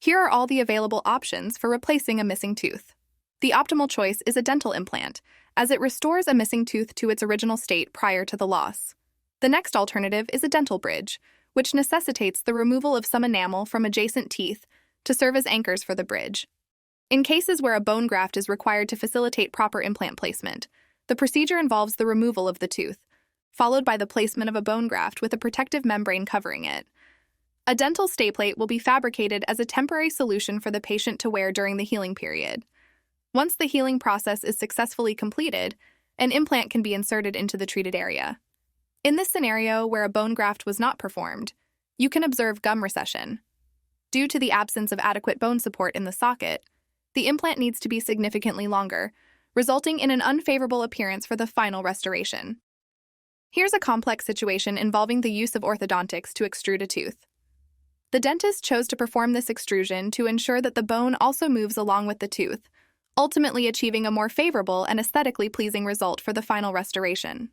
Here are all the available options for replacing a missing tooth. The optimal choice is a dental implant, as it restores a missing tooth to its original state prior to the loss. The next alternative is a dental bridge, which necessitates the removal of some enamel from adjacent teeth to serve as anchors for the bridge. In cases where a bone graft is required to facilitate proper implant placement, the procedure involves the removal of the tooth, followed by the placement of a bone graft with a protective membrane covering it. A dental stay plate will be fabricated as a temporary solution for the patient to wear during the healing period. Once the healing process is successfully completed, an implant can be inserted into the treated area. In this scenario where a bone graft was not performed, you can observe gum recession. Due to the absence of adequate bone support in the socket, the implant needs to be significantly longer, resulting in an unfavorable appearance for the final restoration. Here's a complex situation involving the use of orthodontics to extrude a tooth. The dentist chose to perform this extrusion to ensure that the bone also moves along with the tooth, ultimately achieving a more favorable and aesthetically pleasing result for the final restoration.